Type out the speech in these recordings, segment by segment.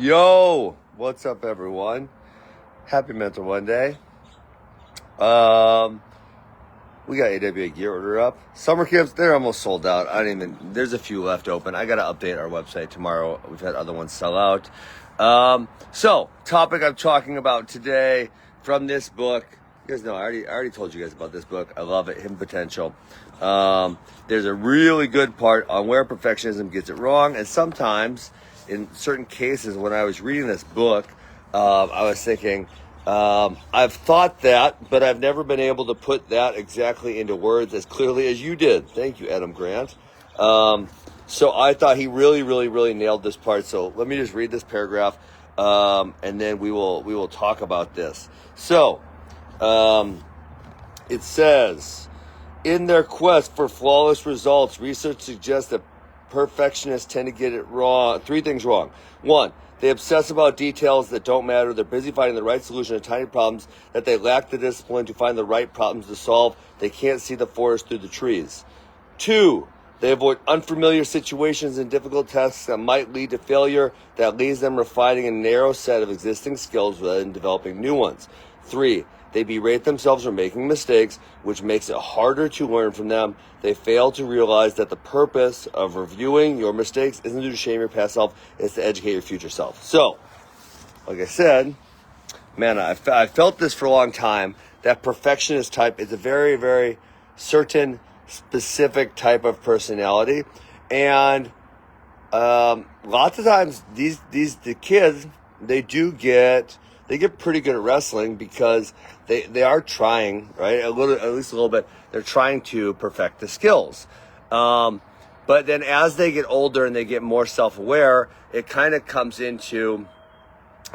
Yo, what's up, everyone? Happy Mental Monday. We got AWA gear order up. Summer camps, they're almost sold out. There's a few left open. I got to update our website tomorrow. We've had other ones sell out. So, topic I'm talking about today from this book. You guys know, I already told you guys about this book. I love it, Hidden Potential. There's a really good part on where perfectionism gets it wrong, and sometimes in certain cases, when I was reading this book, I was thinking, I've thought that, but I've never been able to put that exactly into words as clearly as you did. Thank you, Adam Grant. So I thought he really nailed this part. So let me just read this paragraph, and then we will talk about this. So it says, in their quest for flawless results, research suggests that perfectionists tend to get it wrong. Three things wrong. One, they obsess about details that don't matter. They're busy finding the right solution to tiny problems that they lack the discipline to find the right problems to solve. They can't see the forest through the trees. Two, they avoid unfamiliar situations and difficult tasks that might lead to failure. That leaves them refining a narrow set of existing skills rather than developing new ones. Three, they berate themselves for making mistakes, which makes it harder to learn from them. They fail to realize that the purpose of reviewing your mistakes isn't to shame your past self, it's to educate your future self. So, like I said, man, I felt this for a long time. That perfectionist type is a very certain, specific type of personality. And lots of times, the kids, they get pretty good at wrestling because they are trying, right? At least a little bit. They're trying to perfect the skills. But then as they get older and they get more self-aware, it kind of comes into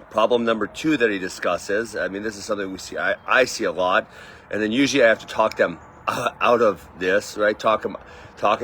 problem number 2 that he discusses. I mean, this is something we see. I see a lot, and then usually I have to talk them out of this, right? Talk them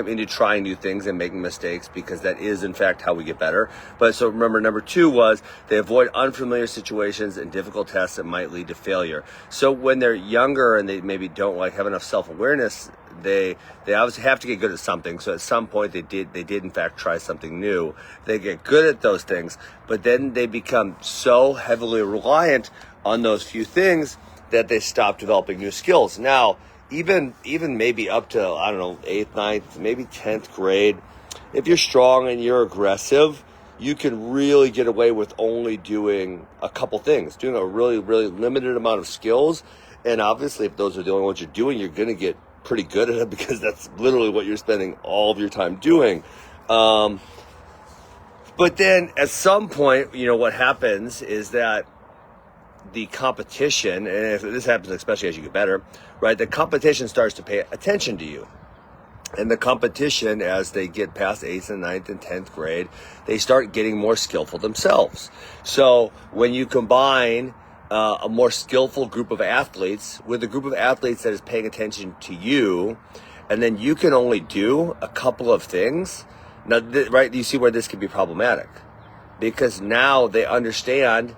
into trying new things and making mistakes, because that is in fact how we get better. But so remember, number 2 was they avoid unfamiliar situations and difficult tasks that might lead to failure. So when they're younger and they maybe don't have enough self-awareness, they obviously have to get good at something. So at some point they did in fact try something new. They get good at those things, but then they become so heavily reliant on those few things that they stop developing new skills. Now, even maybe up to, 8th, 9th, maybe 10th grade, if you're strong and you're aggressive, you can really get away with only doing a couple things, doing a really limited amount of skills. And obviously, if those are the only ones you're doing, you're going to get pretty good at it, because that's literally what you're spending all of your time doing. But then at some point, what happens is that the competition, and if this happens especially as you get better, right, the competition starts to pay attention to you. And the competition, as they get past 8th and 9th and 10th grade, they start getting more skillful themselves. So when you combine a more skillful group of athletes with a group of athletes that is paying attention to you, and then you can only do a couple of things, now, right, you see where this can be problematic. Because now they understand,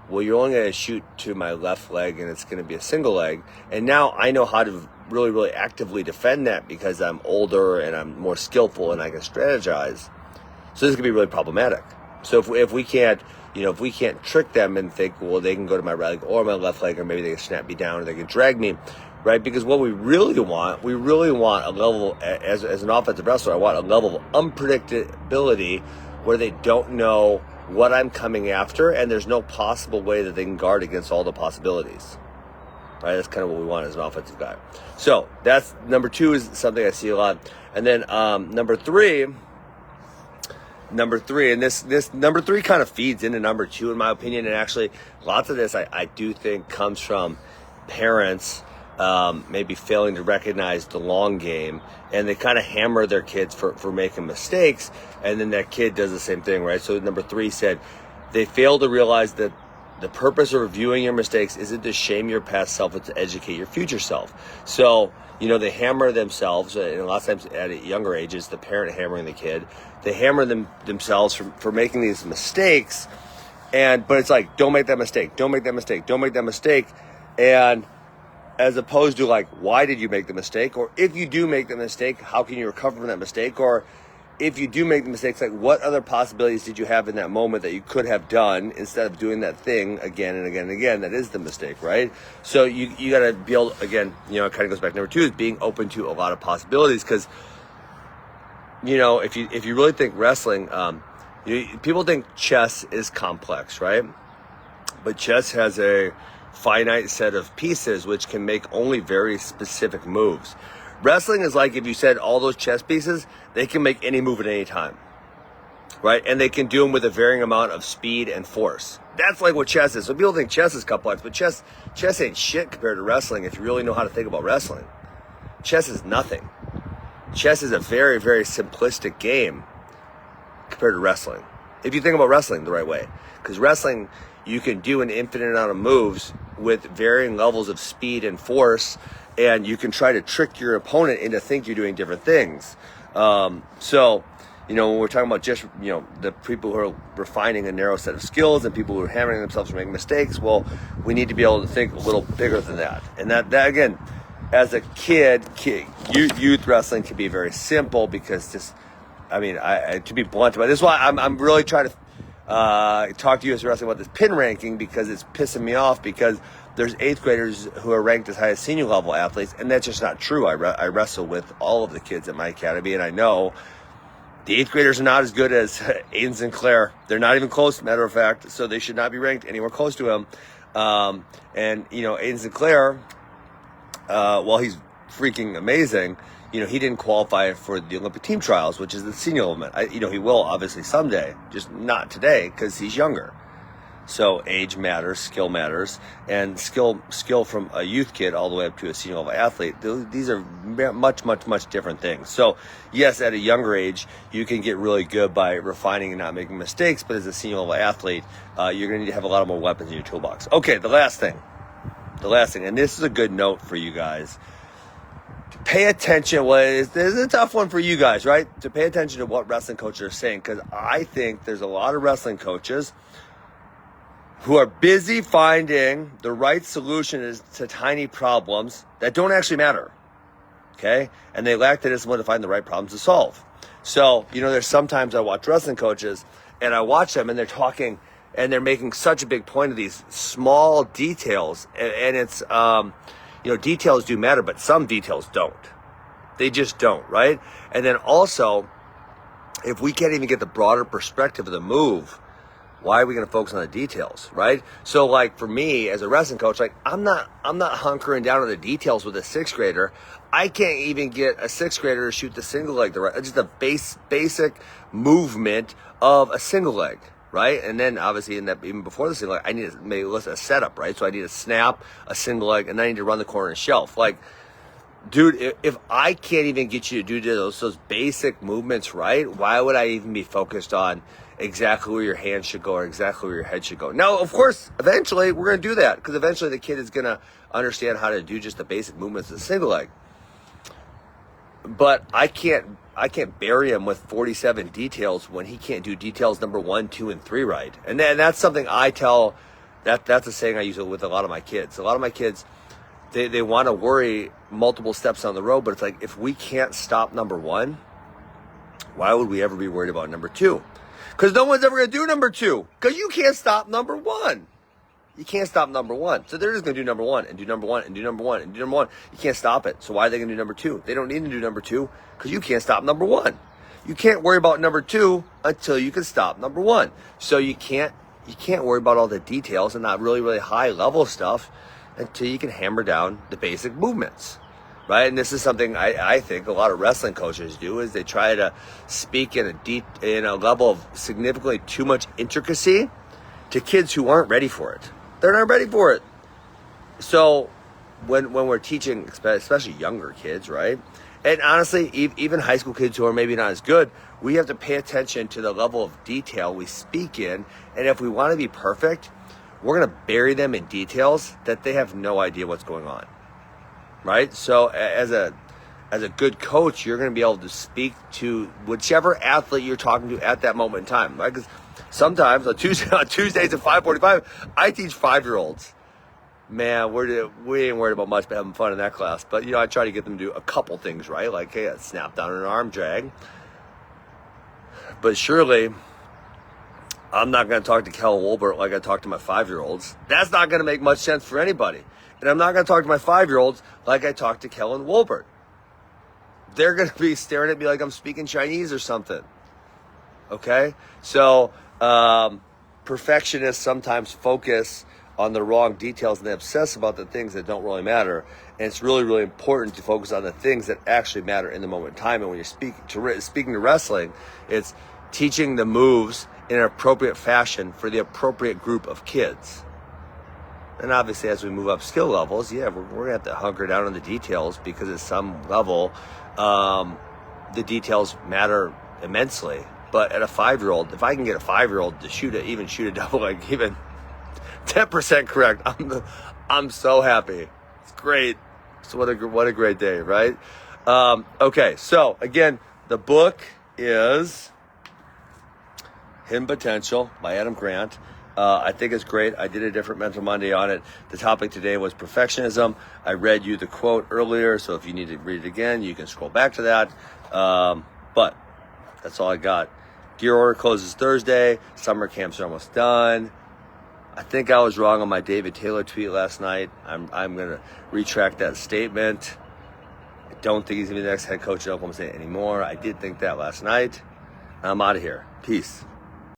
well, you're only going to shoot to my left leg and it's going to be a single leg. And now I know how to really actively defend that because I'm older and I'm more skillful and I can strategize. So this can be really problematic. So if we can't trick them and think, well, they can go to my right leg or my left leg, or maybe they can snap me down or they can drag me, right? Because what we really want a level, as an offensive wrestler, I want a level of unpredictability where they don't know what I'm coming after, and there's no possible way that they can guard against all the possibilities. Right? That's kind of what we want as an offensive guy. So that's number 2 is something I see a lot. And then number three, and this number 3 kind of feeds into number 2 in my opinion. And actually, lots of this I do think comes from parents maybe failing to recognize the long game, and they kind of hammer their kids for making mistakes, and then that kid does the same thing, right? So number 3 said they fail to realize that the purpose of reviewing your mistakes isn't to shame your past self, it's to educate your future self. So they hammer themselves, and a lot of times at younger ages, the parent hammering the kid, they hammer themselves for making these mistakes, but it's like, don't make that mistake, and as opposed to why did you make the mistake? Or if you do make the mistake, how can you recover from that mistake? Or if you do make the mistakes, like what other possibilities did you have in that moment that you could have done instead of doing that thing again and again and again? That is the mistake, right? So you got to be able, again, it kind of goes back to number 2 is being open to a lot of possibilities. Because, if you really think wrestling, people think chess is complex, right? But chess has a finite set of pieces which can make only very specific moves. Wrestling is like if you said all those chess pieces, they can make any move at any time, right? And they can do them with a varying amount of speed and force. That's like what chess is. So people think chess is complex, but chess ain't shit compared to wrestling if you really know how to think about wrestling. Chess is nothing. Chess is a very, very simplistic game compared to wrestling, if you think about wrestling the right way. Because wrestling, you can do an infinite amount of moves with varying levels of speed and force, and you can try to trick your opponent into think you're doing different things. So, when we're talking about just, the people who are refining a narrow set of skills and people who are hammering themselves for making mistakes, well, we need to be able to think a little bigger than that. And that again, as a kid, youth wrestling can be very simple because just, to be blunt about it, this is why I'm really trying to talk to you as wrestling about this pin ranking, because it's pissing me off, because there's 8th graders who are ranked as high as senior level athletes, and that's just not true. I wrestle with all of the kids at my academy, and I know the 8th graders are not as good as Aiden Sinclair. They're not even close, matter of fact, so they should not be ranked anywhere close to him. And Aiden Sinclair, while he's freaking amazing, he didn't qualify for the Olympic team trials, which is the senior element. He will obviously someday, just not today because he's younger. So age matters, skill matters, and skill from a youth kid all the way up to a senior level athlete. These are much, much, much different things. So yes, at a younger age, you can get really good by refining and not making mistakes. But as a senior level athlete, you're going to need to have a lot more weapons in your toolbox. Okay, the last thing, and this is a good note for you guys. Pay attention. This is a tough one for you guys, right? To pay attention to what wrestling coaches are saying, because I think there's a lot of wrestling coaches who are busy finding the right solution to tiny problems that don't actually matter, okay? And they lack the discipline to find the right problems to solve. So, there's sometimes I watch wrestling coaches, and I watch them, and they're talking, and they're making such a big point of these small details, and it's, details do matter, but some details don't. They just don't, right? And then also, if we can't even get the broader perspective of the move, why are we going to focus on the details, right? So, like, for me as a wrestling coach, like, I'm not hunkering down on the details with a 6th grader. I can't even get a 6th grader to shoot the single leg, just a basic movement of a single leg, right? And then obviously even before the single leg, I need to make a setup, right? So I need to snap a single leg, and then I need to run the corner and shelf. Like, dude, if I can't even get you to do those basic movements right, why would I even be focused on exactly where your hands should go or exactly where your head should go? Now, of course, eventually we're going to do that, because eventually the kid is going to understand how to do just the basic movements of the single leg. But I can't bury him with 47 details when he can't do details number 1, 2, and 3 right. And that's something I tell. That's a saying I use with a lot of my kids. A lot of my kids, they want to worry multiple steps on the road, but it's like, if we can't stop number 1, why would we ever be worried about number 2? Because no one's ever going to do number 2, because you can't stop number 1. You can't stop number 1. So they're just going to do number 1 and do number 1 and do number 1 and do number 1. You can't stop it. So why are they going to do number 2? They don't need to do number 2, because you can't stop number 1. You can't worry about number 2 until you can stop number 1. So you can't worry about all the details and not really, really high level stuff until you can hammer down the basic movements, right? And this is something I think a lot of wrestling coaches do, is they try to speak in a level of significantly too much intricacy to kids who aren't ready for it. They're not ready for it. So when we're teaching, especially younger kids, right? And honestly, even high school kids who are maybe not as good, we have to pay attention to the level of detail we speak in. And if we want to be perfect, we're going to bury them in details that they have no idea what's going on, right? So as a good coach, you're going to be able to speak to whichever athlete you're talking to at that moment in time, right? Because sometimes on Tuesdays at 5:45, I teach 5-year-olds. Man, we ain't worried about much but having fun in that class. But, I try to get them to do a couple things right, like, hey, a snap down and an arm drag. But surely, I'm not going to talk to Kel Wolbert like I talk to my 5-year-olds. That's not going to make much sense for anybody. And I'm not going to talk to my 5-year-olds like I talk to Kellen Wolbert. They're going to be staring at me like I'm speaking Chinese or something. Okay? So, perfectionists sometimes focus on the wrong details and they obsess about the things that don't really matter. And it's really, really important to focus on the things that actually matter in the moment in time. And when you're speaking to wrestling, it's teaching the moves in an appropriate fashion for the appropriate group of kids. And obviously, as we move up skill levels, we're going to have to hunker down on the details because at some level, the details matter immensely. But at a 5-year-old, if I can get a 5-year-old to shoot a double leg, even 10% correct, I'm so happy. It's great. So what a great day, right? Okay, so again, the book is Hidden Potential by Adam Grant. I think it's great. I did a different Mental Monday on it. The topic today was perfectionism. I read you the quote earlier, so if you need to read it again, you can scroll back to that. But that's all I got. Gear order closes Thursday. Summer camps are almost done. I think I was wrong on my David Taylor tweet last night. I'm going to retract that statement. I don't think he's going to be the next head coach at Oklahoma State anymore. I did think that last night. I'm out of here. Peace.